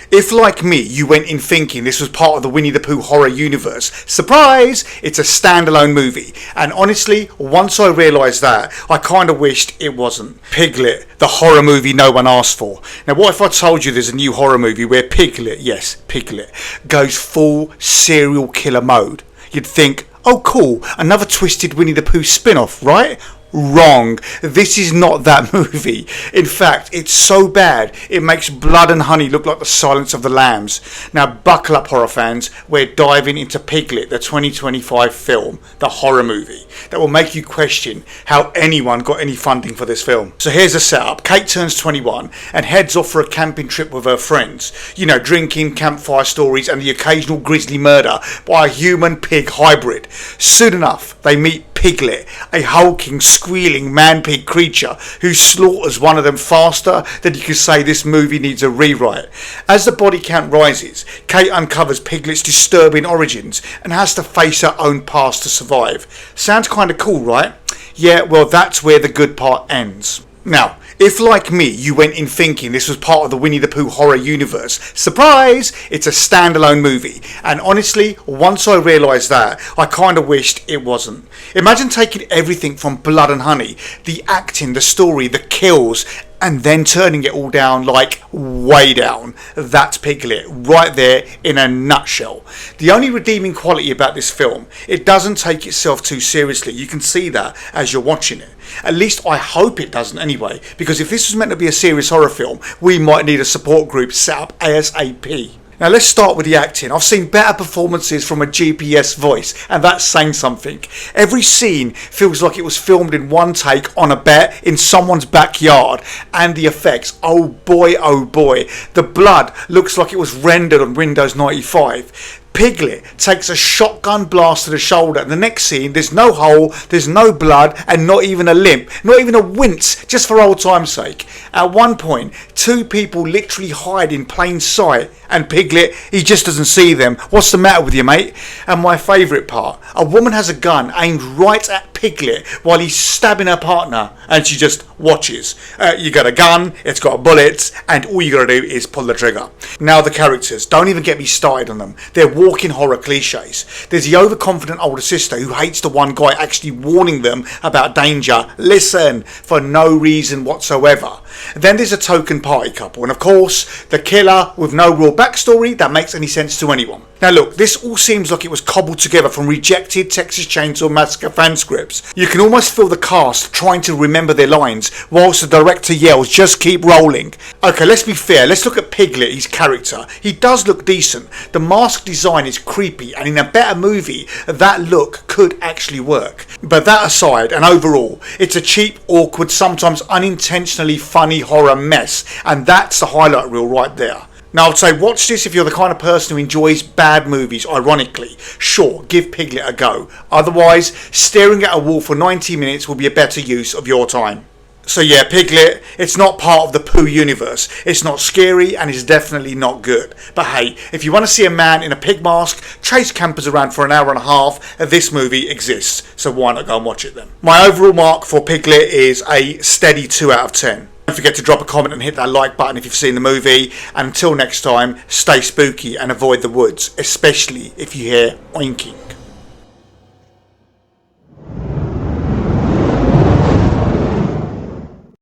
If, like me, you went in thinking this was part of the Winnie the Pooh horror universe, surprise, it's a standalone movie. And honestly, once I realised that, I kind of wished it wasn't. Piglet, the horror movie no one asked for. Now, what if I told you there's a new horror movie where Piglet, yes, Piglet, goes full serial killer mode? You'd think, oh cool, another twisted Winnie the Pooh spin-off, right? Wrong. This is not that movie. In fact, it's so bad it makes Blood and Honey look like the Silence of the Lambs. Now buckle up, horror fans. We're diving into Piglet, the 2025 film, the horror movie that will make you question how anyone got any funding for this film. So here's the setup. Kate turns 21 and heads off for a camping trip with her friends. You know, drinking, campfire stories and the occasional grisly murder by a human-pig hybrid. Soon enough, they meet Piglet, a hulking, squealing man-pig creature who slaughters one of them faster than you could say this movie needs a rewrite. As the body count rises, Kate uncovers Piglet's disturbing origins and has to face her own past to survive. Sounds kind of cool, right? Yeah, well, that's where the good part ends. Now, if, like me, you went in thinking this was part of the Winnie the Pooh horror universe, surprise, it's a standalone movie. And honestly, once I realised that, I kind of wished it wasn't. Imagine taking everything from Blood and Honey, the acting, the story, the kills, and then turning it all down, like way down. That's Piglet, right there in a nutshell. The only redeeming quality about this film, it doesn't take itself too seriously. You can see that as you're watching it. At least I hope it doesn't anyway, because if this was meant to be a serious horror film, we might need a support group set up ASAP. Now let's start with the acting. I've seen better performances from a GPS voice, and that's saying something. Every scene feels like it was filmed in one take on a bet in someone's backyard, and the effects, oh boy, the blood looks like it was rendered on Windows 95. Piglet takes a shotgun blast to the shoulder, and the next scene there's no hole, there's no blood, and not even a limp, not even a wince, just for old time's sake. At one point, two people literally hide in plain sight, and Piglet, he just doesn't see them. What's the matter with you, mate? And my favourite part, a woman has a gun aimed right at Piglet while he's stabbing her partner, and she just watches. You got a gun, it's got bullets, and all you gotta do is pull the trigger. Now the characters, don't even get me started on them. They're walking horror cliches. There's the overconfident older sister who hates the one guy actually warning them about danger. Listen, for no reason whatsoever. Then there's a token party couple, and of course the killer with no real backstory that makes any sense to anyone. Now look, this all seems like it was cobbled together from rejected Texas Chainsaw Massacre fan scripts. You can almost feel the cast trying to remember their lines whilst the director yells, just keep rolling. Okay, let's be fair, let's look at Piglet, his character. He does look decent. The mask design is creepy, and in a better movie that look could actually work. But that aside, and overall, it's a cheap, awkward, sometimes unintentionally funny horror mess, and that's the highlight reel right there. Now I'd say watch this if you're the kind of person who enjoys bad movies, ironically. Sure, give Piglet a go. Otherwise, staring at a wall for 90 minutes will be a better use of your time. So yeah, Piglet, it's not part of the Pooh universe. It's not scary and it's definitely not good. But hey, if you want to see a man in a pig mask chase campers around for an hour and a half, this movie exists. So why not go and watch it then? My overall mark for Piglet is a steady 2 out of 10. Don't forget to drop a comment and hit that like button if you've seen the movie. And until next time, stay spooky and avoid the woods, especially if you hear oinking.